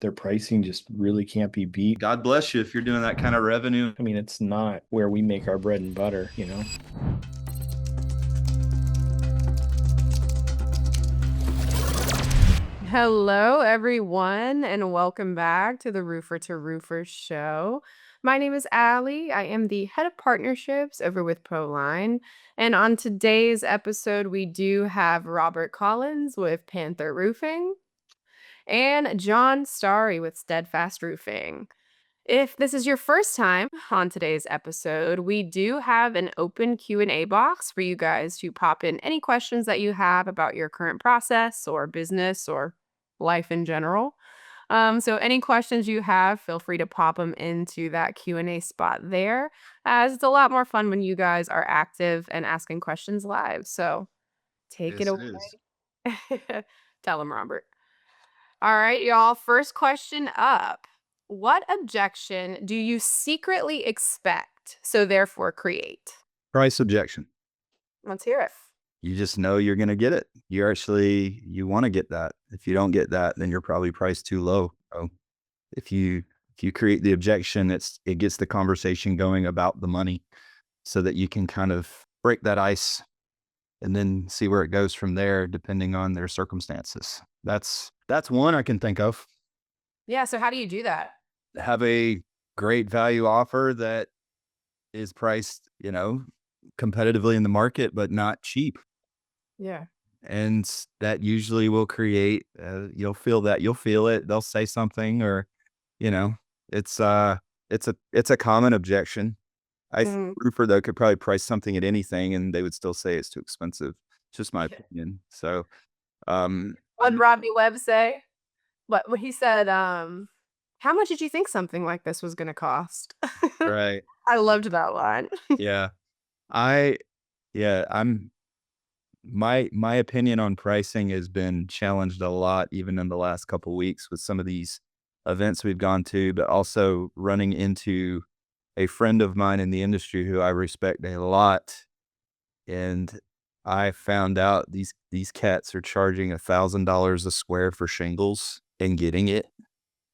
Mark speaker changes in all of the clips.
Speaker 1: their pricing just really can't be beat.
Speaker 2: God bless you if you're doing that kind of revenue.
Speaker 1: I mean, it's not where we make our bread and butter,
Speaker 3: Hello, everyone, and welcome back to the Roofer2Roofer show. My name is Allie. I am the head of partnerships over with ProLine. And on today's episode, we do have Robert Collins with Panther Roofing and Jon Starry with Steadfast Roofing. If this is your first time on today's episode, we do have an open Q&A box for you guys to pop in any questions that you have about your current process or business or life in general. So any questions you have, feel free to pop them into that Q&A spot there, as it's a lot more fun when you guys are active and asking questions live. So take it
Speaker 2: Yes,
Speaker 3: away.
Speaker 2: it is.
Speaker 3: Tell them, Robert. All right, y'all. First question up. What objection do you secretly expect, so therefore create?
Speaker 2: Price objection.
Speaker 3: Let's hear it.
Speaker 2: You just know you're going to get it. You want to get that. If you don't get that, then you're probably priced too low. So if you create the objection, it gets the conversation going about the money so that you can kind of break that ice and then see where it goes from there, depending on their circumstances. That's one I can think of.
Speaker 3: Yeah, so how do you do that?
Speaker 2: Have a great value offer that is priced, competitively in the market, but not cheap.
Speaker 3: Yeah.
Speaker 2: And that usually will create, you'll feel it. They'll say something or, it's a common objection. I think
Speaker 3: Mm.
Speaker 2: Roofer though could probably price something at anything and they would still say it's too expensive. It's just my opinion. So,
Speaker 3: What did Rodney Webb say? What he said, how much did you think something like this was gonna cost?
Speaker 2: right.
Speaker 3: I loved that line.
Speaker 2: Yeah. I, yeah, my opinion on pricing has been challenged a lot, even in the last couple of weeks with some of these events we've gone to, but also running into a friend of mine in the industry who I respect a lot. And I found out these cats are charging $1,000 a square for shingles and getting it.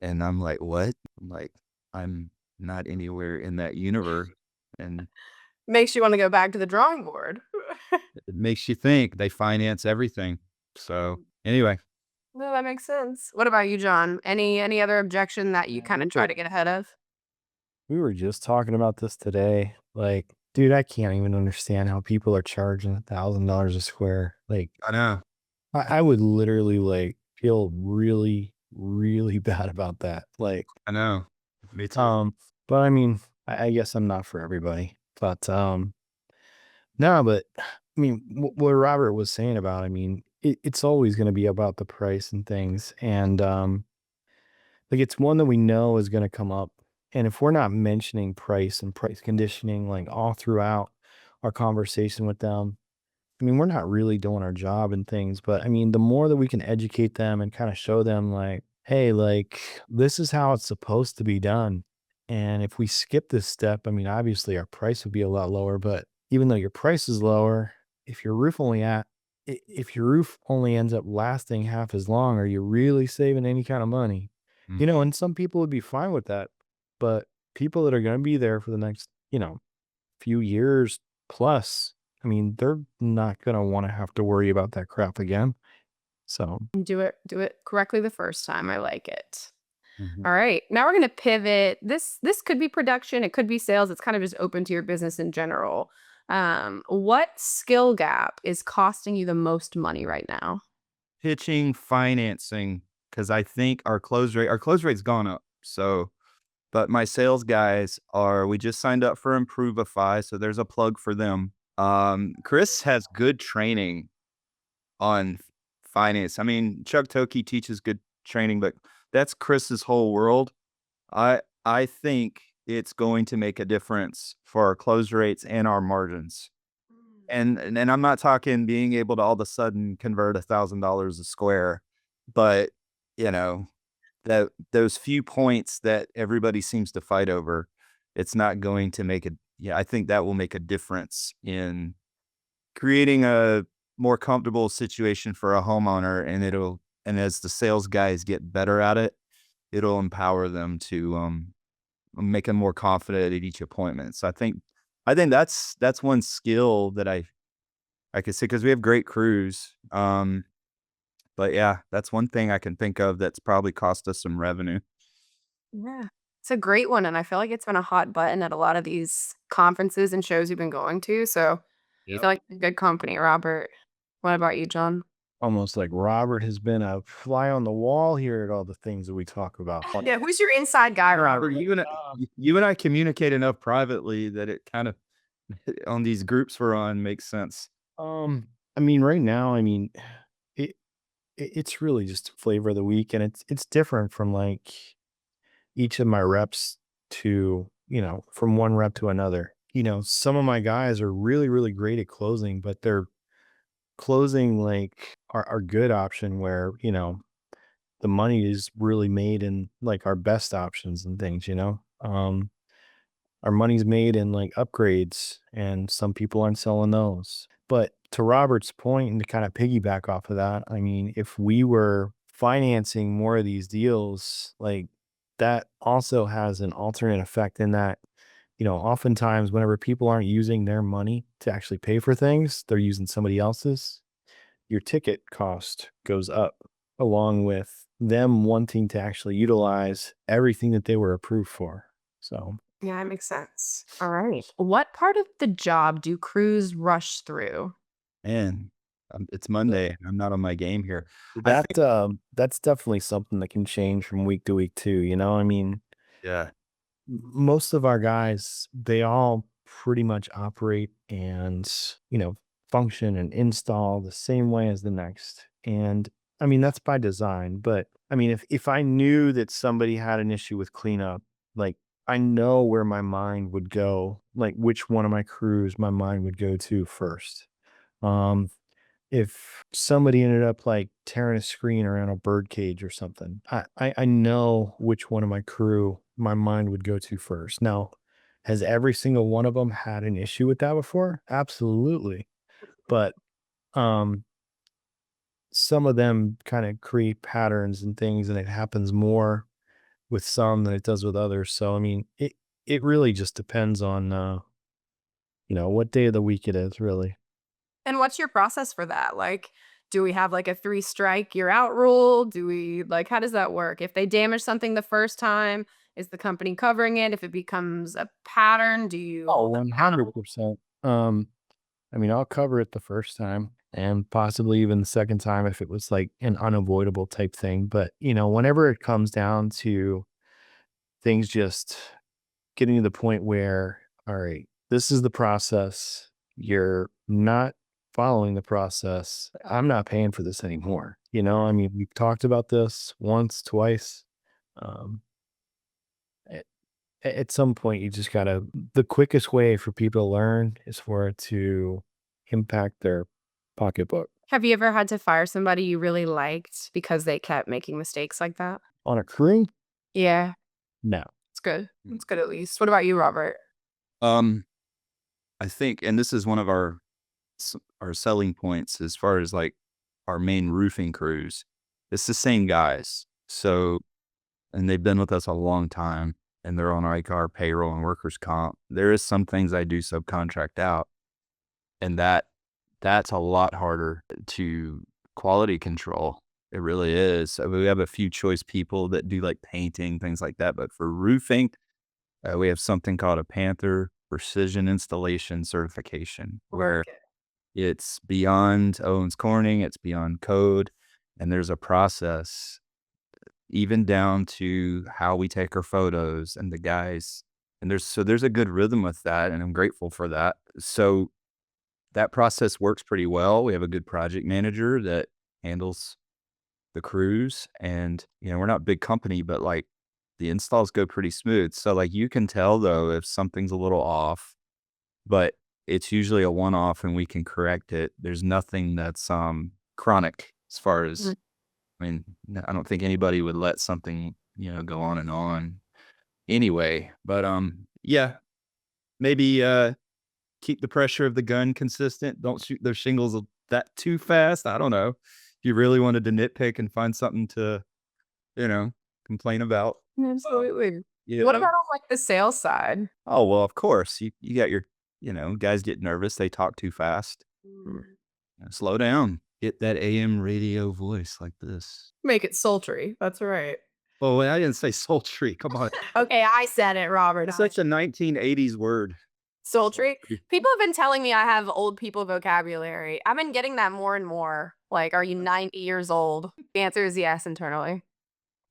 Speaker 2: And I'm like, what? I'm like, I'm not anywhere in that universe. And
Speaker 3: Makes you wanna go back to the drawing board.
Speaker 2: it makes you think they finance everything. So anyway,
Speaker 3: No, that makes sense. What about you, Jon? Any other objection that you
Speaker 1: Yeah,
Speaker 3: kinda try to get ahead of?
Speaker 1: we were just talking about this today. Like, dude, I can't even understand how people are charging $1,000 a square. Like,
Speaker 2: I know.
Speaker 1: I would literally feel really, really bad about that.
Speaker 2: I know. Me too.
Speaker 1: But I mean, I guess I'm not for everybody. But no, but I mean, what Robert was saying about, I mean, it's always going to be about the price and things, and like it's one that we know is going to come up, and if we're not mentioning price and price conditioning like all throughout our conversation with them, I mean, we're not really doing our job and things. But I mean, the more that we can educate them and kind of show them like, hey, like this is how it's supposed to be done. And if we skip this step, I mean, obviously our price would be a lot lower, but even though your price is lower, if your roof only if your roof only ends up lasting half as long, are you really saving any kind of money?
Speaker 2: Mm.
Speaker 1: And some people would be fine with that, but people that are going to be there for the next, few years plus, I mean, they're not gonna wanna have to worry about that crap again. So,
Speaker 3: Do it correctly the first time. I like it.
Speaker 2: Mhm.
Speaker 3: All right. Now we're going to pivot. This could be production, it could be sales. It's kind of just open to your business in general. What skill gap is costing you the most money right now?
Speaker 2: Pitching, financing, because I think our close rate's gone up. So, but my sales guys we just signed up for Improvify, so there's a plug for them. Chris has good training on finance. I mean, Chuck Toki teaches good training, but that's Chris's whole world. I think it's going to make a difference for our close rates and our margins. And I'm not talking being able to all of a sudden convert $1,000 a square, but you know, that those few points that everybody seems to fight over, it's not going to make it. Yeah, I think that will make a difference in creating a more comfortable situation for a homeowner, and as the sales guys get better at it, it'll empower them to make them more confident at each appointment. So I think that's one skill that I could say because we have great crews. But yeah, that's one thing I can think of that's probably cost us some revenue.
Speaker 3: Yeah. It's a great one, and I feel like it's been a hot button at a lot of these conferences and shows you've been going to, so you
Speaker 2: Yep.
Speaker 3: feel like you're in good company, Robert. What about you, John?
Speaker 1: Almost like Robert has been a fly on the wall here at all the things that we talk about.
Speaker 3: Yeah, who's your inside guy,
Speaker 2: Robert,
Speaker 3: Robert?
Speaker 2: you and I communicate enough privately that it kind of on these groups we're on makes sense.
Speaker 1: Um, I mean, right now, I mean, it, it's really just flavor of the week, and it's different from like each of my reps to from one rep to another. Some of my guys are really really great at closing, but they're closing like our good option where the money is really made in like our best options and things. Our money's made in like upgrades, and some people aren't selling those. But to Robert's point, and to kind of piggyback off of that, I mean, if we were financing more of these deals, like that also has an alternate effect in that, oftentimes whenever people aren't using their money to actually pay for things, they're using somebody else's. Your ticket cost goes up along with them wanting to actually utilize everything that they were approved for. So
Speaker 3: Yeah, it makes sense. All right. What part of the job do crews rush through?
Speaker 2: And it's Monday. And I'm not on my game here. I
Speaker 1: that
Speaker 2: think,
Speaker 1: that's definitely something that can change from week to week too. I mean,
Speaker 2: yeah,
Speaker 1: most of our guys, they all pretty much operate and, function and install the same way as the next. And I mean, that's by design. But I mean, if I knew that somebody had an issue with cleanup, like I know where my mind would go, like which one of my crews my mind would go to first. Um, if somebody ended up like tearing a screen around a bird cage or something, I know which one of my crew my mind would go to first. Now, has every single one of them had an issue with that before? Absolutely. But um some of them kind of create patterns and things, and it happens more with some than it does with others. So I mean, it really just depends on what day of the week it is, really.
Speaker 3: And what's your process for that? Like, do we have like a 3 strike you're out rule? Do we like how does that work? If they damage something the first time, is the company covering it? If it becomes a pattern, do you
Speaker 1: Oh,
Speaker 3: hold them accountable?
Speaker 1: 100%. I mean, I'll cover it the first time and possibly even the second time if it was like an unavoidable type thing. But, whenever it comes down to things just getting to the point where, all right, this is the process. You're not following the process. I'm not paying for this anymore. I mean, we've talked about this once, twice. Um, at, at some point, you just gotta, the quickest way for people to learn is for it to impact their pocketbook.
Speaker 3: Have you ever had to fire somebody you really liked because they kept making mistakes like that?
Speaker 1: On a crew?
Speaker 3: Yeah,
Speaker 1: No.
Speaker 3: it's good. It's good at least. What about you, Robert?
Speaker 2: um, I think, and this is one of our selling points as far as like our main roofing crews. It's the same guys. So, and they've been with us a long time, and they're on like our payroll and workers comp. There is some things I do subcontract out, and that's a lot harder to quality control. It really is. So we have a few choice people that do like painting, things like that. But for roofing, we have something called a Panther Precision Installation Certification, where
Speaker 3: Okay.
Speaker 2: it's beyond Owens Corning, it's beyond code, and there's a process, even down to how we take our photos and the guys. And there's a good rhythm with that, and I'm grateful for that. So that process works pretty well. We have a good project manager that handles the crews, and we're not a big company, but like the installs go pretty smooth. So like you can tell though if something's a little off, but it's usually a one-off and we can correct it. There's nothing that's chronic as far as,
Speaker 3: Mhm.
Speaker 2: I mean, I don't think anybody would let something, go on and on anyway. But yeah, maybe keep the pressure of the gun consistent. Don't shoot those shingles that too fast. I don't know. If you really wanted to nitpick and find something to, you know, complain about.
Speaker 3: Absolutely.
Speaker 2: You
Speaker 3: What
Speaker 2: know?
Speaker 3: about on, like, the sales side?
Speaker 2: Oh, well, of course. You got your, guys get nervous. They talk too fast.
Speaker 3: Mm.
Speaker 2: Slow down. Get that AM radio voice like this.
Speaker 3: Make it sultry. That's right.
Speaker 2: Oh, I didn't say sultry. Come on.
Speaker 3: Okay, I said it, Robert.
Speaker 2: It's such a 1980s word.
Speaker 3: Sultry. People have been telling me I have old people vocabulary. I've been getting that more and more. Like, are you 90 years old? The answer is yes internally.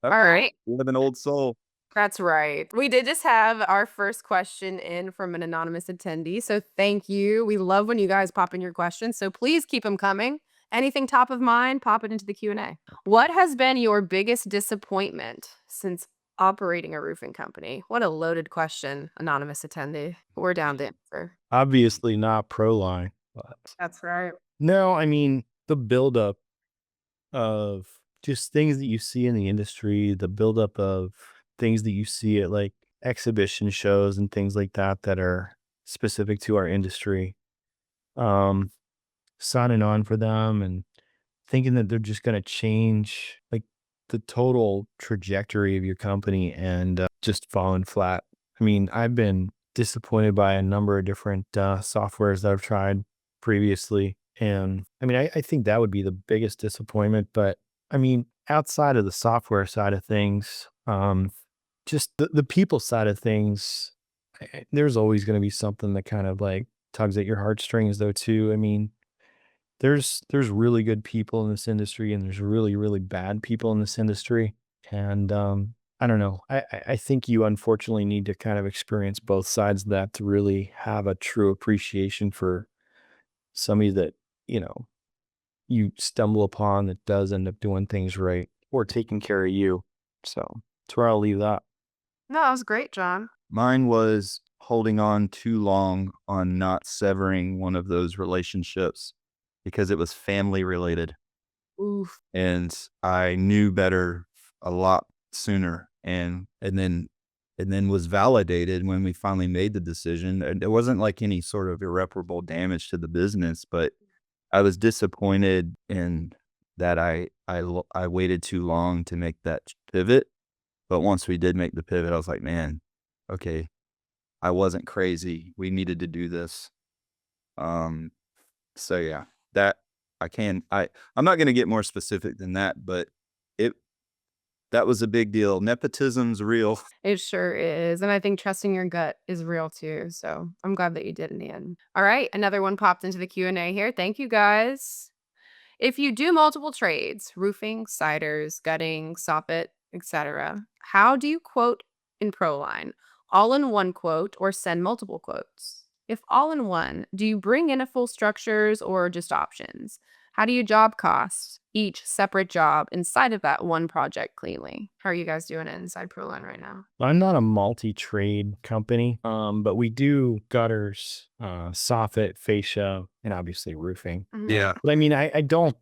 Speaker 3: All right.
Speaker 2: You live an old soul.
Speaker 3: That's right. We did just have our first question in from an anonymous attendee. So thank you. We love when you guys pop in your questions. So please keep them coming. Anything top of mind, pop it into the Q&A. What has been your biggest disappointment since operating a roofing company? What a loaded question, anonymous attendee. We're down to answer.
Speaker 1: Obviously not ProLine, but
Speaker 3: That's right.
Speaker 1: no, I mean, the buildup of just things that you see in the industry, the buildup of things that you see at like exhibition shows and things like that that are specific to our industry. Um, Signing on for them and thinking that they're just going to change like the total trajectory of your company and just falling flat. I mean, I've been disappointed by a number of different softwares that I've tried previously. And I mean, I think that would be the biggest disappointment. But I mean, outside of the software side of things, just the people side of things, there's always going to be something that kind of like tugs at your heartstrings, though, too. I mean, there's really good people in this industry and there's really, really bad people in this industry. And I don't know. I think you unfortunately need to kind of experience both sides of that to really have a true appreciation for somebody that, you know, you stumble upon that does end up doing things right or taking care of you. So that's where I'll leave that.
Speaker 3: No, that was great, John.
Speaker 2: Mine was holding on too long on not severing one of those relationships because it was family related.
Speaker 3: Oof.
Speaker 2: And I knew better a lot sooner and then was validated when we finally made the decision. And it wasn't like any sort of irreparable damage to the business, but I was disappointed in that I waited too long to make that pivot. But once we did make the pivot, I was like, man, okay, I wasn't crazy. We needed to do this. So yeah, that I'm not going to get more specific than that, but that was a big deal. Nepotism's real.
Speaker 3: It sure is. And I think trusting your gut is real too. So I'm glad that you did in the end. All right. Another one popped into the Q&A here. Thank you guys. If you do multiple trades, roofing, siders, gutting, soffit, etc., how do you quote in ProLine? All in one quote or send multiple quotes? If all in one, do you bring in a full structures or just options? How do you job cost each separate job inside of that one project cleanly? How are you guys doing it inside ProLine right now?
Speaker 1: I'm not a multi-trade company, but we do gutters, soffit, fascia, and obviously roofing.
Speaker 2: Yeah.
Speaker 1: But I mean, I don't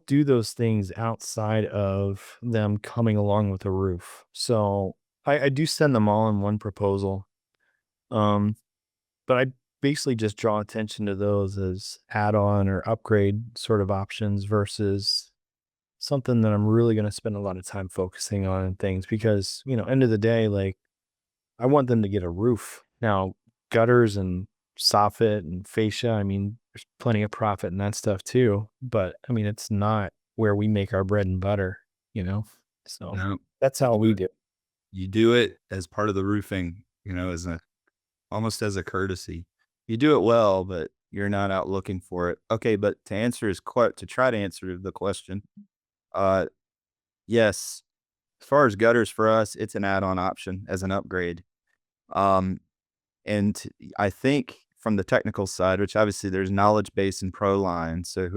Speaker 1: do those things outside of them coming along with a roof. So I do send them all in one proposal. But I basically just draw attention to those as add-on or upgrade sort of options versus something that I'm really going to spend a lot of time focusing on and things because, you know, end of the day, like I want them to get a roof. Now, gutters and soffit and fascia, I mean, there's plenty of profit in that stuff too, but I mean, it's not where we make our bread and butter, you know? So
Speaker 2: No,
Speaker 1: that's how we do it.
Speaker 2: you do it as part of the roofing, almost as a courtesy. You do it well, but you're not out looking for it. Okay, but to try to answer the question, yes, as far as gutters for us, it's an add-on option as an upgrade. And I think from the technical side, which obviously there's knowledge base in ProLine, so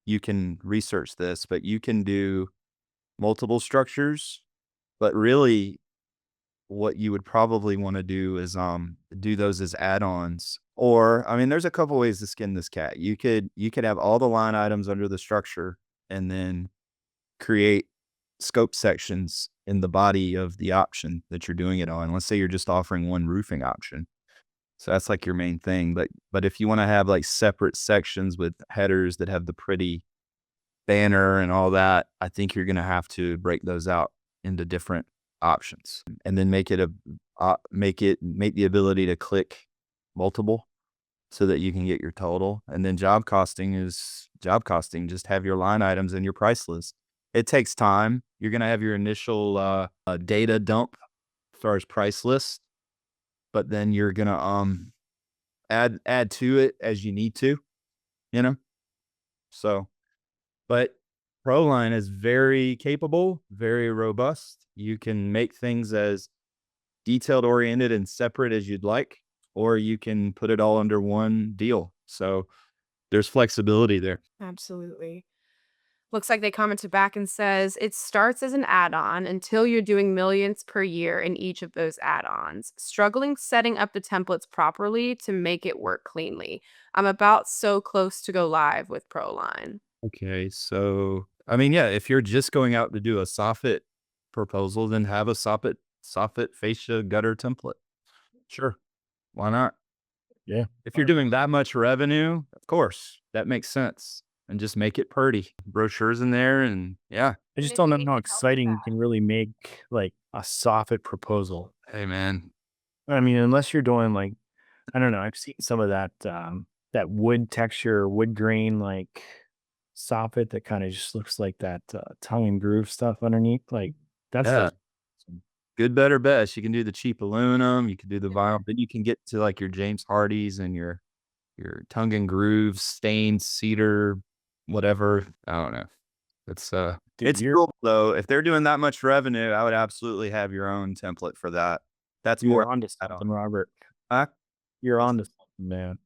Speaker 2: you can research this, but you can do multiple structures, but really what you would probably want to do is do those as add-ons. Or I mean, there's a couple ways to skin this cat. You could have all the line items under the structure and then create scope sections in the body of the option that you're doing it on. Let's say you're just offering one roofing option. So that's like your main thing. But if you want to have like separate sections with headers that have the pretty banner and all that, I think you're going to have to break those out into different options, and then make make the ability to click multiple so that you can get your total. And then job costing is job costing. Just have your line items and your price list. It takes time. You're going to have your initial data dump as far as price list, but then you're going to add to it as you need to, you know? So, but ProLine is very capable, very robust. You can make things as detailed oriented and separate as you'd like, or you can put it all under one deal. So there's flexibility there.
Speaker 3: Absolutely. Looks like they commented back and says it starts as an add-on until you're doing millions per year in each of those add-ons. Struggling setting up the templates properly to make it work cleanly. I'm about so close to go live with ProLine.
Speaker 2: Okay. So, I mean, yeah, if you're just going out to do a soffit proposal, then have a soffit fascia gutter template. Sure. Why not?
Speaker 1: Yeah.
Speaker 2: If you're doing that much revenue, of course, that makes sense. And just make it pretty. Brochures in there, and yeah.
Speaker 1: I just
Speaker 3: if
Speaker 1: don't
Speaker 3: you
Speaker 1: know
Speaker 3: need
Speaker 1: how
Speaker 3: help with
Speaker 1: exciting
Speaker 3: that.
Speaker 1: can really make like a soffit proposal.
Speaker 2: Hey, man.
Speaker 1: I mean, unless you're doing like, I don't know, I've seen some of that that wood texture, wood grain like soffit that kind of just looks like that tongue and groove stuff underneath. Like that
Speaker 2: Yeah.
Speaker 1: stuff.
Speaker 2: Good, better, best. You can do the cheap aluminum. You can do the vinyl. Then you can get to like your James Hardys and your tongue and groove, stained cedar, whatever. I don't know. It's
Speaker 1: Dude,
Speaker 2: it's cool though. If they're doing that much revenue, I would absolutely have your own template for that. That's
Speaker 1: you're
Speaker 2: more
Speaker 1: onto
Speaker 2: add on.
Speaker 1: something, Robert.
Speaker 2: Huh?
Speaker 1: You're onto something, man.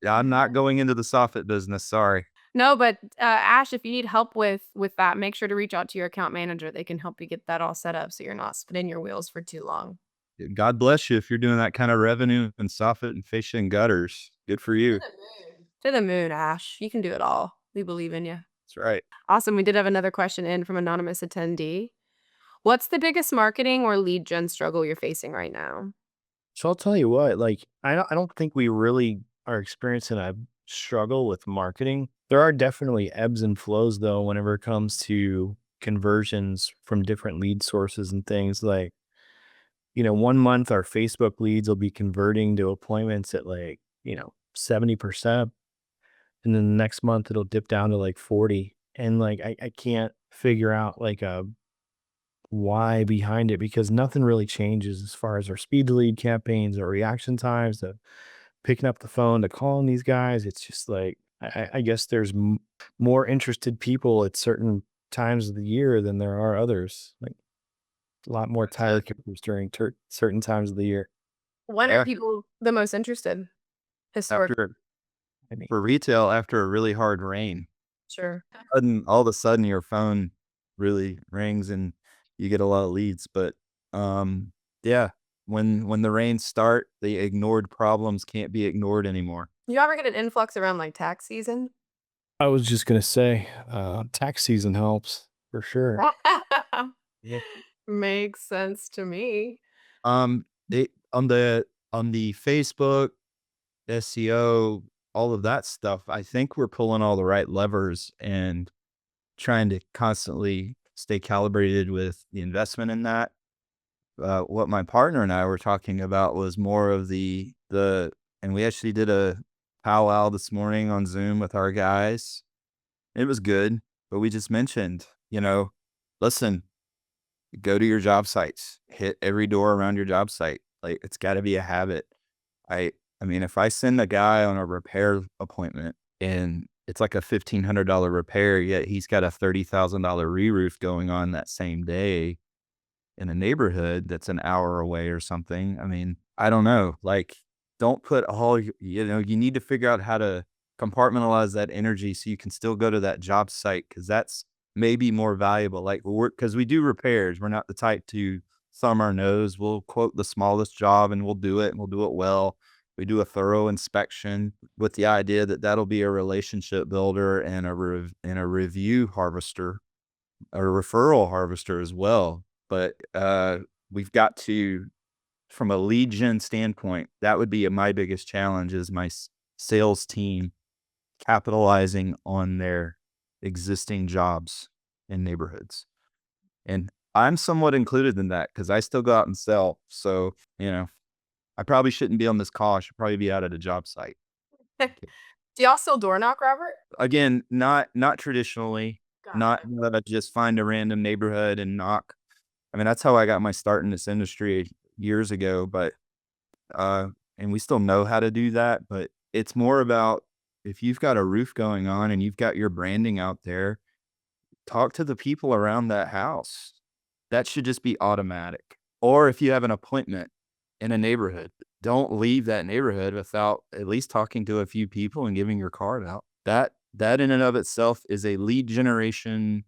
Speaker 2: Yeah, I'm not going into the soffit business. Sorry.
Speaker 3: No, but Ash, if you need help with that, make sure to reach out to your account manager. They can help you get that all set up so you're not spinning your wheels for too long.
Speaker 2: God bless you if you're doing that kind of revenue and soffit and fascia and gutters. Good for you.
Speaker 3: To the moon, Ash. You can do it all. We believe in you.
Speaker 2: That's right.
Speaker 3: Awesome. We did have another question in from anonymous attendee. What's the biggest marketing or lead gen struggle you're facing right now?
Speaker 1: So I'll tell you what, like I don't think we really are experiencing a struggle with marketing. There are definitely ebbs and flows though whenever it comes to conversions from different lead sources and things like, 1 month our Facebook leads will be converting to appointments at like, 70%. And then the next month it'll dip down to like 40. And like I can't figure out like a why behind it because nothing really changes as far as our speed to lead campaigns or reaction times to picking up the phone to calling these guys. It's just like I guess there's more interested people at certain times of the year than there are others. Like a lot more tire kickers during certain times of the year.
Speaker 3: When
Speaker 2: Yeah.
Speaker 3: are people the most interested? Historically,
Speaker 2: After
Speaker 1: I mean,
Speaker 2: for retail, after a really hard rain,
Speaker 3: sure.
Speaker 2: all of a sudden your phone really rings and you get a lot of leads. But yeah, when the rains start, the ignored problems can't be ignored anymore.
Speaker 3: You ever get an influx around like tax season?
Speaker 1: I was just gonna say, tax season helps for sure. Yeah.
Speaker 3: Makes sense to me.
Speaker 2: They on the Facebook SEO, all of that stuff, I think we're pulling all the right levers and trying to constantly stay calibrated with the investment in that. What my partner and I were talking about was more of and we actually did a powwow this morning on Zoom with our guys. It was good, but we just mentioned, listen, go to your job sites, hit every door around your job site. Like it's got to be a habit. I mean, if I send a guy on a repair appointment and it's like a $1,500 repair, yet he's got a $30,000 re-roof going on that same day in a neighborhood that's an hour away or something. I mean, I don't know. Like, don't put you need to figure out how to compartmentalize that energy so you can still go to that job site because that's maybe more valuable. Like, because we do repairs. We're not the type to thumb our nose. We'll quote the smallest job and we'll do it and we'll do it well. We do a thorough inspection with the idea that that'll be a relationship builder and a review harvester, a referral harvester as well. But we've got to, from a lead gen standpoint, that would be my biggest challenge is my sales team capitalizing on their existing jobs in neighborhoods. And I'm somewhat included in that because I still go out and sell. So, I probably shouldn't be on this call. I should probably be out at a job site.
Speaker 3: Do y'all still door knock, Robert?
Speaker 2: Again, not traditionally, not
Speaker 3: Gotcha.
Speaker 2: that I just find a random neighborhood and knock. I mean, that's how I got my start in this industry years ago, but uh and we still know how to do that, but it's more about if you've got a roof going on and you've got your branding out there, talk to the people around that house. That should just be automatic. Or if you have an appointment in a neighborhood, don't leave that neighborhood without at least talking to a few people and giving your card out. That in and of itself is a lead generation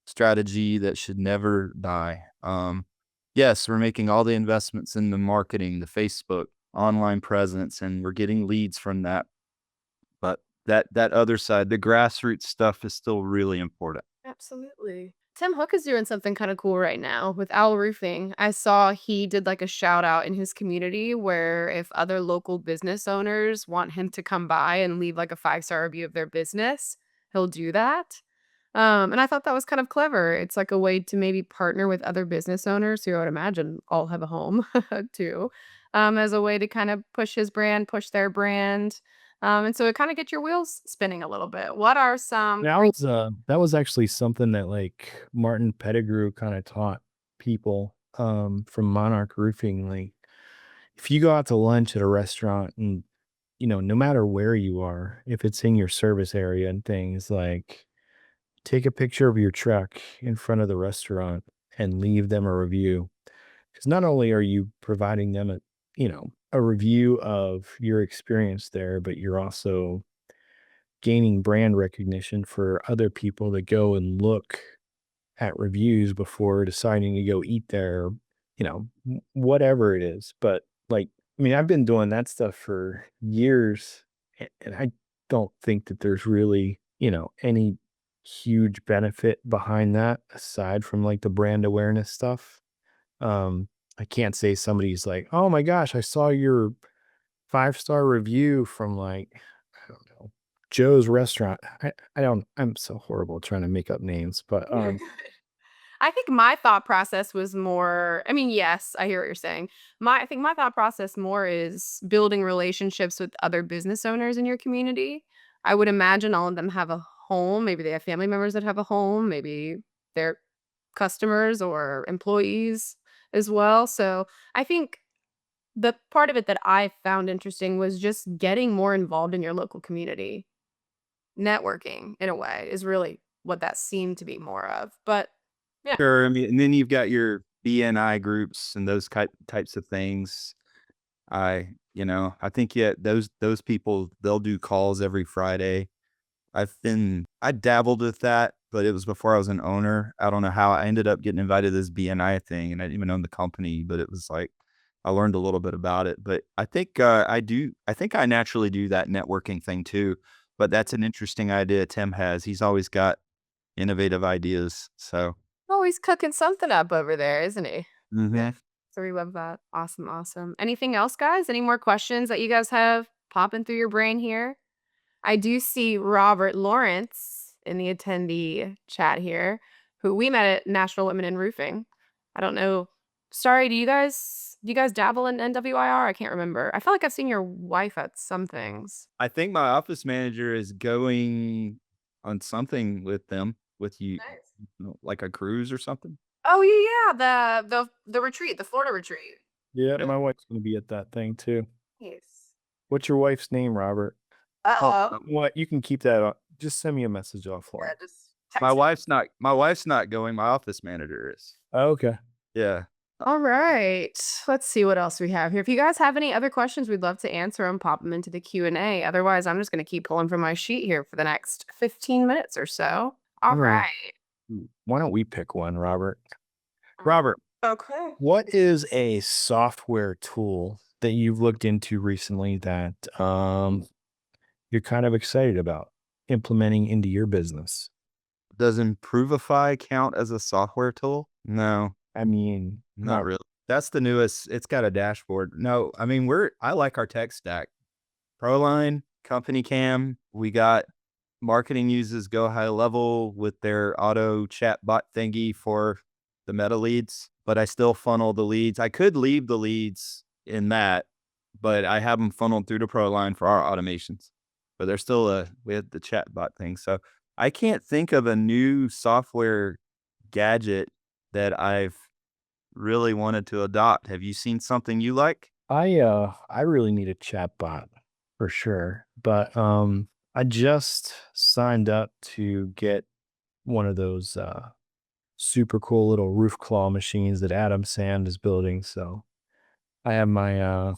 Speaker 2: strategy that should never die. Yes, we're making all the investments in the marketing, the Facebook, online presence, and we're getting leads from that. But that other side, the grassroots stuff is still really important.
Speaker 3: Absolutely. Tim Hook is doing something kind of cool right now with Owl Roofing. I saw he did like a shout out in his community where if other local business owners want him to come by and leave like a 5-star review of their business, he'll do that. And I thought that was kind of clever. It's like a way to maybe partner with other business owners who I would imagine all have a home too, as a way to kind of push his brand, push their brand. And so it kind of gets your wheels spinning a little bit. What are some
Speaker 1: That was actually something that, like, Martin Pettigrew kinda taught people, from Monarch Roofing, like, if you go out to lunch at a restaurant and, no matter where you are, if it's in your service area and things, like, take a picture of your truck in front of the restaurant and leave them a review. Because not only are you providing them a review of your experience there, but you're also gaining brand recognition for other people that go and look at reviews before deciding to go eat there, whatever it is. But like, I mean, I've been doing that stuff for years, and I don't think that there's really, any huge benefit behind that aside from like the brand awareness stuff. Um, I can't say somebody's like, oh my gosh, I saw your 5-star review from like, I don't know, Joe's restaurant. I'm so horrible trying to make up names, but
Speaker 3: You're good. I think my thought process was more I mean, yes, I hear what you're saying. I think my thought process more is building relationships with other business owners in your community. I would imagine all of them have a home. Maybe they have family members that have a home. Maybe they're customers or employees as well. So I think the part of it that I found interesting was just getting more involved in your local community. Networking in a way is really what that seemed to be more of. But yeah.
Speaker 2: Sure. I mean, and then you've got your BNI groups and those types of things. I think yeah, those people they'll do calls every Friday. I dabbled with that, but it was before I was an owner. I don't know how I ended up getting invited to this BNI thing, and I didn't even own the company, but it was like I learned a little bit about it. But I think I think I naturally do that networking thing too. But that's an interesting idea Tim has. He's always got innovative ideas. So.
Speaker 3: Oh, he's cooking something up over there, isn't he?
Speaker 2: Mhm.
Speaker 3: So we love that. Awesome, awesome. Anything else, guys? Any more questions that you guys have popping through your brain here? I do see Robert Lawrence in the attendee chat here, who we met at National Women in Roofing. I don't know. Sorry, do you guys dabble in NWIR? I can't remember. I feel like I've seen your wife at some things.
Speaker 2: I think my office manager is going on something with them, with you,
Speaker 3: Nice.
Speaker 2: like a cruise or something.
Speaker 3: Oh yeah, yeah. The retreat, the Florida retreat.
Speaker 1: yeah,
Speaker 2: Yeah.
Speaker 1: my wife's gonna be at that thing too.
Speaker 3: Nice.
Speaker 1: What's your wife's name, Robert? Oh,
Speaker 3: Uh-oh.
Speaker 1: what? You can keep that. Just send me a message offline.
Speaker 3: Yeah, just text it.
Speaker 2: My wife's not going. My office manager is.
Speaker 1: Oh, okay.
Speaker 2: Yeah.
Speaker 3: All right. Let's see what else we have here. If you guys have any other questions, we'd love to answer them. Pop them into the Q&A. Otherwise, I'm just going to keep pulling from my sheet here for the next 15 minutes or so. All
Speaker 1: Hmm.
Speaker 3: right.
Speaker 1: Why don't we pick one, Robert? Robert,
Speaker 3: Okay.
Speaker 1: what is a software tool that you've looked into recently that you're kind of excited about implementing into your business?
Speaker 2: Does Improvify count as a software tool? No,
Speaker 1: I mean,
Speaker 2: not really. That's the newest. It's got a dashboard. No, I mean I like our tech stack. ProLine, Company Cam. We got marketing uses Go High Level with their auto chat bot thingy for the meta leads, but I still funnel the leads. I could leave the leads in that, but I have them funneled through the ProLine for our automations. But there's still we had the chat bot thing. So I can't think of a new software gadget that I've really wanted to adopt. Have you seen something you like?
Speaker 1: I really need a chat bot for sure. But I just signed up to get one of those super cool little roof claw machines that Adam Sand is building. So I have my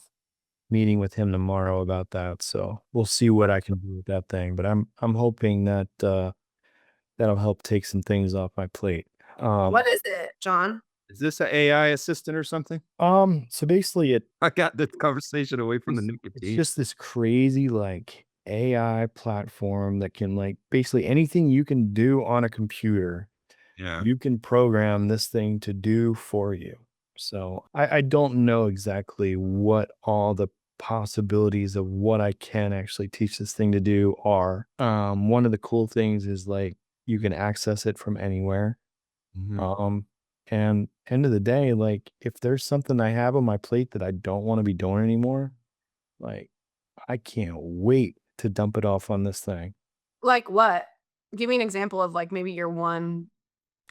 Speaker 1: meeting with him tomorrow about that. So we'll see what I can do with that thing. But I'm hoping that that'll help take some things off my plate.
Speaker 3: What is it, John?
Speaker 2: Is this an AI assistant or something?
Speaker 1: So basically
Speaker 2: I got this conversation away from the
Speaker 1: it's
Speaker 2: nicotine.
Speaker 1: just this crazy like AI platform that can like basically anything you can do on a computer,
Speaker 2: Yeah.
Speaker 1: you can program this thing to do for you. So I don't know exactly what all the possibilities of what I can actually teach this thing to do are. One of the cool things is like you can access it from anywhere.
Speaker 2: Mhm.
Speaker 1: And end of the day, like if there's something I have on my plate that I don't want to be doing anymore, like I can't wait to dump it off on this thing.
Speaker 3: Like what? Give me an example of like maybe your one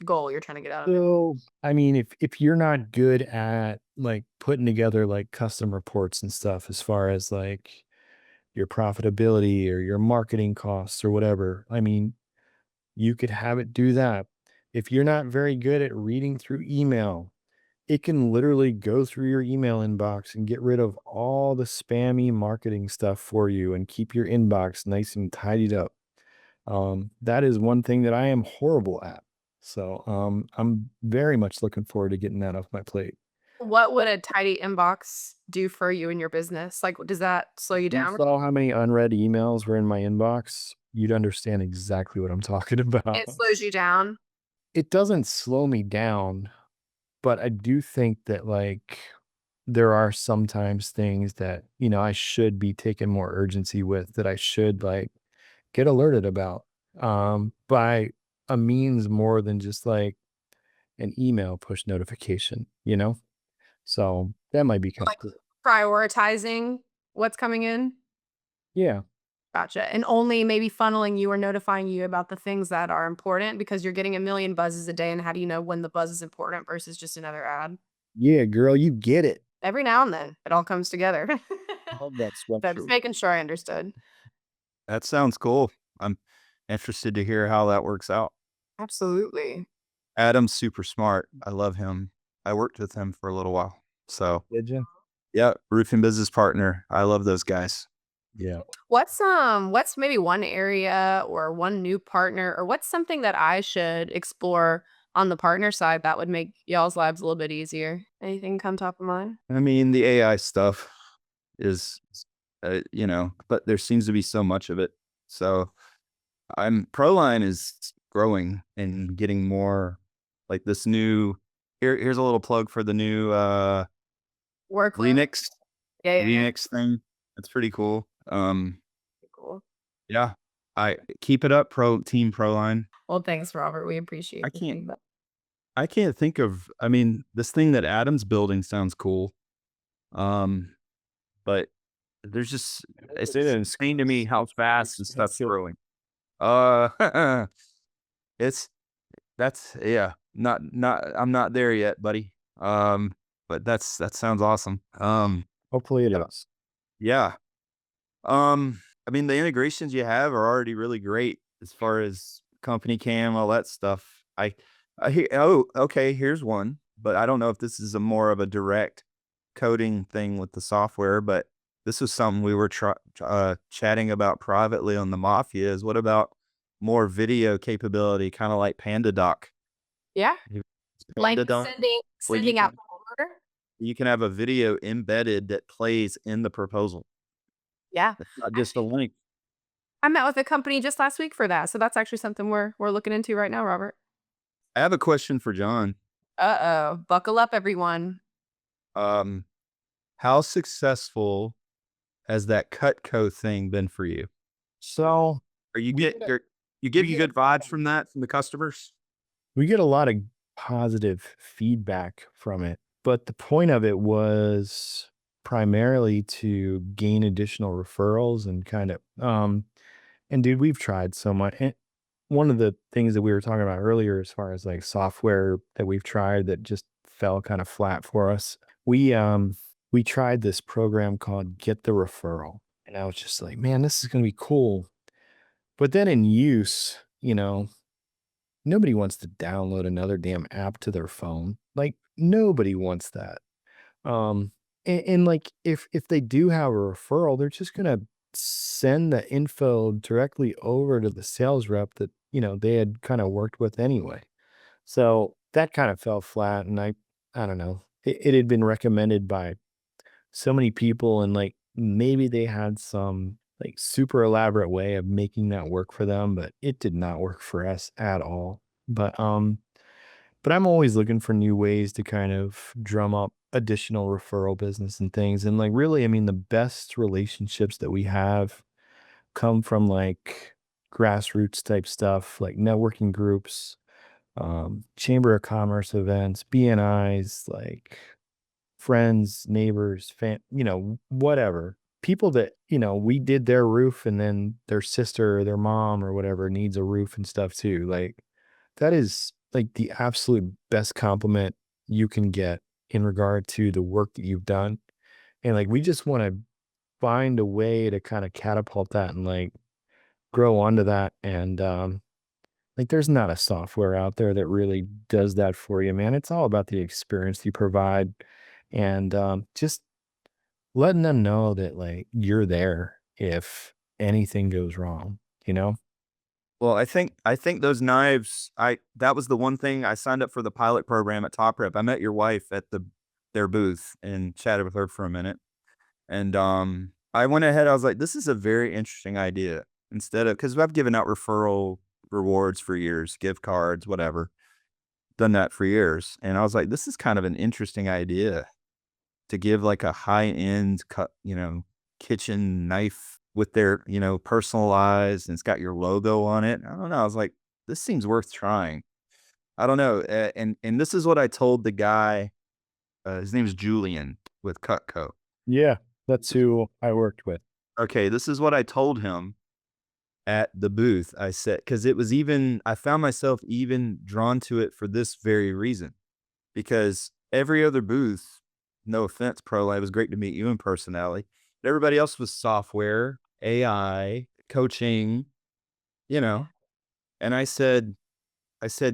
Speaker 3: goal you're trying to get out of it.
Speaker 1: So, I mean, if you're not good at like putting together like custom reports and stuff as far as like your profitability or your marketing costs or whatever, I mean, you could have it do that. If you're not very good at reading through email, it can literally go through your email inbox and get rid of all the spammy marketing stuff for you and keep your inbox nice and tidied up. That is one thing that I am horrible at. So I'm very much looking forward to getting that off my plate.
Speaker 3: What would a tidy inbox do for you in your business? Like, does that slow you
Speaker 1: If you
Speaker 3: down?
Speaker 1: saw how many unread emails were in my inbox, you'd understand exactly what I'm talking about.
Speaker 3: It slows you down.
Speaker 1: It doesn't slow me down, but I do think that like there are sometimes things that, I should be taking more urgency with that I should like get alerted about by a means more than just like an email push notification. So that might be kind of
Speaker 3: Like
Speaker 1: cool.
Speaker 3: prioritizing what's coming in.
Speaker 1: Yeah.
Speaker 3: Gotcha. And only maybe funneling you or notifying you about the things that are important because you're getting a million buzzes a day. And how do you know when the buzz is important versus just another ad?
Speaker 1: Yeah, girl, you get it.
Speaker 3: Every now and then it all comes together.
Speaker 1: Love that
Speaker 3: But just
Speaker 1: sweatshirt.
Speaker 3: making sure I understood.
Speaker 2: That sounds cool. I'm interested to hear how that works out.
Speaker 3: Absolutely.
Speaker 2: Adam's super smart. I love him. I worked with him for a little while. So,
Speaker 1: Did you?
Speaker 2: yeah, roofing business partner. I love those guys.
Speaker 1: Yeah.
Speaker 3: What's maybe one area or one new partner or what's something that I should explore on the partner side that would make y'all's lives a little bit easier? Anything come top of mind?
Speaker 2: I mean, the AI stuff is, but there seems to be so much of it. So, ProLine is growing and getting more like this new. Here's a little plug for the new
Speaker 3: Workload?
Speaker 2: Linux
Speaker 3: Yeah.
Speaker 2: Linux thing. That's pretty cool.
Speaker 3: Cool.
Speaker 2: Yeah, I keep it up, Team ProLine.
Speaker 3: Well, thanks, Robert. We appreciate
Speaker 2: I
Speaker 3: the
Speaker 2: can't
Speaker 3: feedback.
Speaker 2: I can't think of. I mean, this thing that Adam's building sounds cool. Um, but there's just it's insane to me how fast this stuff's growing. Uh, it's that's yeah. Not I'm not there yet, buddy. But that sounds awesome.
Speaker 1: Hopefully it is.
Speaker 2: Yeah. I mean, the integrations you have are already really great as far as company cam, all that stuff. Oh, okay, here's one, but I don't know if this is a more of a direct coding thing with the software, but this was something we were chatting about privately on the Mafia is what about more video capability, kind of like PandaDoc?
Speaker 3: Yeah. Like
Speaker 2: PandaDoc, where
Speaker 3: sending out the order.
Speaker 2: you can have a video embedded that plays in the proposal.
Speaker 3: Yeah.
Speaker 2: It's not just a link.
Speaker 3: I met with a company just last week for that. So that's actually something we're looking into right now, Robert.
Speaker 2: I have a question for John.
Speaker 3: Uh-oh. Buckle up, everyone.
Speaker 2: Um, how successful has that Cutco thing been for you?
Speaker 1: So
Speaker 2: Are you getting good vibes from that from the customers?
Speaker 1: we get a lot of positive feedback from it. But the point of it was primarily to gain additional referrals and kind of and dude, we've tried so much. And one of the things that we were talking about earlier, as far as like software that we've tried that just fell kind of flat for us, we tried this program called Get the Referral. And I was just like, man, this is gonna be cool. But then in use, nobody wants to download another damn app to their phone. Like nobody wants that. And like if they do have a referral, they're just gonna send the info directly over to the sales rep that they had kind of worked with anyway. So that kind of fell flat, and I don't know. It had been recommended by so many people, and like maybe they had some like super elaborate way of making that work for them, but it did not work for us at all. But I'm always looking for new ways to kind of drum up additional referral business and things. And like really, I mean, the best relationships that we have come from like grassroots type stuff, like networking groups, chamber of commerce events, BNIs, like friends, neighbors, whatever. People that, we did their roof and then their sister or their mom or whatever needs a roof and stuff too. Like that is like the absolute best compliment you can get in regard to the work that you've done. And like we just want to find a way to kind of catapult that and like grow onto that. And like there's not a software out there that really does that for you, man. It's all about the experience you provide and just letting them know that like you're there if anything goes wrong, you know?
Speaker 2: Well, I think those knives, I that was the one thing I signed up for the pilot program at Top Rep. I met your wife at their booth and chatted with her for a minute. And I went ahead, I was like, this is a very interesting idea. Instead of because I've given out referral rewards for years, gift cards, whatever, done that for years. And I was like, this is kind of an interesting idea to give like a high-end cut, kitchen knife with their, personalized and it's got your logo on it. I don't know. I was like, this seems worth trying. I don't know. And this is what I told the guy. His name is Julian with Cutco.
Speaker 1: Yeah, that's who I worked with.
Speaker 2: Okay, this is what I told him at the booth. I said, because I found myself even drawn to it for this very reason. Because every other booth, no offense, ProLine, it was great to meet you in personality. But everybody else was software, AI, coaching, you know. And I said,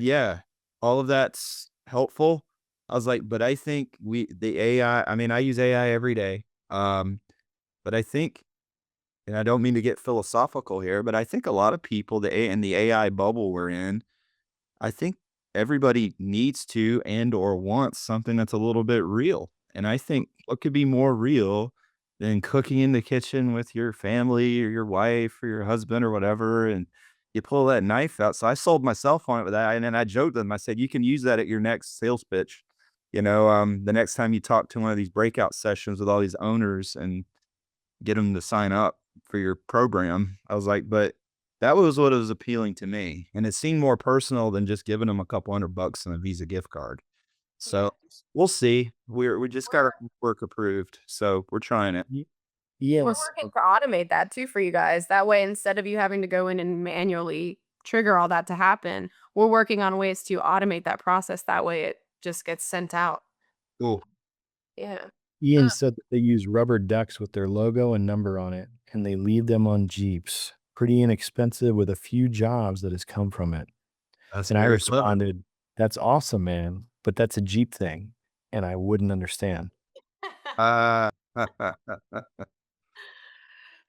Speaker 2: yeah, all of that's helpful. I was like, but I think the AI, I mean, I use AI every day. But I think, and I don't mean to get philosophical here, but I think a lot of people, in the AI bubble we're in, I think everybody needs to and or wants something that's a little bit real. And I think what could be more real than cooking in the kitchen with your family or your wife or your husband or whatever, and you pull that knife out. So I sold myself on it with that, and then I joked with them. I said, "You can use that at your next sales pitch. The next time you talk to one of these breakout sessions with all these owners and get them to sign up for your program." I was like, but that was what was appealing to me, and it seemed more personal than just giving them a couple $100 and a Visa gift card.
Speaker 3: Yeah.
Speaker 2: So we'll see. We just got our work approved, so we're trying it.
Speaker 1: Y-
Speaker 3: We're
Speaker 1: Yes.
Speaker 3: working to automate that too for you guys. That way, instead of you having to go in and manually trigger all that to happen, we're working on ways to automate that process. That way it just gets sent out.
Speaker 2: Cool.
Speaker 3: Yeah.
Speaker 1: Ian said that they use rubber ducks with their logo and number on it, and they leave them on Jeeps. Pretty inexpensive with a few jobs that has come from it.
Speaker 2: That's
Speaker 1: And I
Speaker 2: very clever.
Speaker 1: responded, that's awesome, man, but that's a Jeep thing, and I wouldn't understand.
Speaker 2: Uh,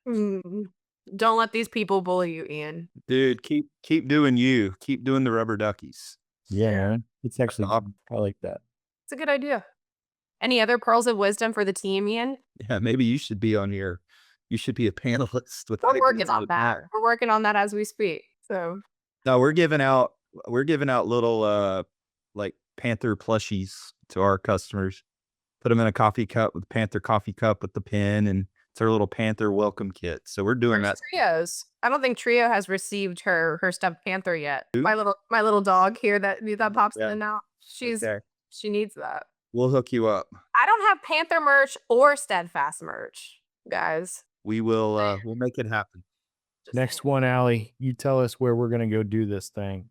Speaker 3: Mm. Don't let these people bully you, Ian.
Speaker 2: dude, keep doing you. Keep doing the rubber duckies.
Speaker 1: Yeah, it's actually,
Speaker 2: Uh,
Speaker 1: I like that.
Speaker 3: It's a good idea. Any other pearls of wisdom for the team, Ian?
Speaker 2: Yeah, maybe you should be on here. You should be a panelist with
Speaker 3: We're
Speaker 2: ideas
Speaker 3: working on
Speaker 2: like
Speaker 3: that. We're working on that as we speak. So
Speaker 2: No, we're giving out little like Panther plushies to our customers. Put them in a coffee cup with Panther coffee cup with the pen, and it's our little Panther welcome kit. So we're doing
Speaker 3: where's
Speaker 2: that.
Speaker 3: Trios? I don't think Trio has received her stuffed panther yet.
Speaker 2: Who?
Speaker 3: My little dog here that pops in
Speaker 2: Yeah.
Speaker 3: and out.
Speaker 2: Okay.
Speaker 3: She needs that.
Speaker 2: We'll hook you up.
Speaker 3: I don't have Panther merch or Steadfast merch, guys.
Speaker 2: We will, we'll make it happen.
Speaker 3: Just
Speaker 1: Next
Speaker 3: saying.
Speaker 1: one, Allie, you tell us where we're gonna go do this thing.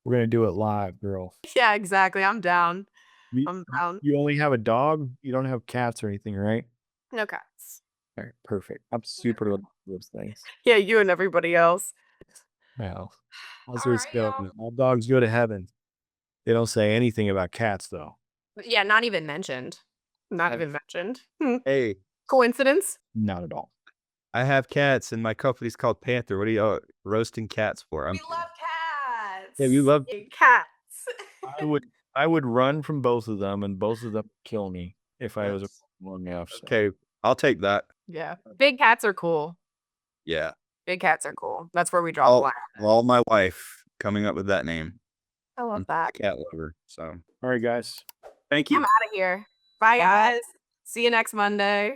Speaker 1: We're gonna do it live, girl.
Speaker 3: Yeah, exactly. I'm down.
Speaker 1: You,
Speaker 3: I'm down.
Speaker 1: you only have a dog. You don't have cats or anything, right?
Speaker 3: No cats.
Speaker 1: All right, perfect. I'm super looking for those things.
Speaker 3: Yeah, you and everybody else.
Speaker 1: Well, how's
Speaker 3: All
Speaker 1: yours
Speaker 3: right,
Speaker 1: go?
Speaker 3: y'all.
Speaker 1: All dogs go to heaven. They don't say anything about cats, though.
Speaker 3: Yeah, not even mentioned. Not even mentioned.
Speaker 2: Hey,
Speaker 3: Coincidence?
Speaker 1: Not at all.
Speaker 2: I have cats and my company's called Panther. What are you roasting cats for?
Speaker 3: We love cats.
Speaker 2: Yeah, we love
Speaker 3: cats.
Speaker 1: I would run from both of them, and both of them kill me if I was
Speaker 2: Yes.
Speaker 1: long enough. So.
Speaker 2: Okay, I'll take that.
Speaker 3: Yeah. Big cats are cool.
Speaker 2: Yeah.
Speaker 3: Big cats are cool. That's where we draw the
Speaker 2: All,
Speaker 3: line.
Speaker 2: all my wife coming up with that name.
Speaker 3: I love
Speaker 2: I'm a
Speaker 3: that.
Speaker 2: cat lover. So
Speaker 1: All right, guys.
Speaker 2: thank
Speaker 3: I'm
Speaker 2: you.
Speaker 3: out of here. Bye, guys. See you next Monday.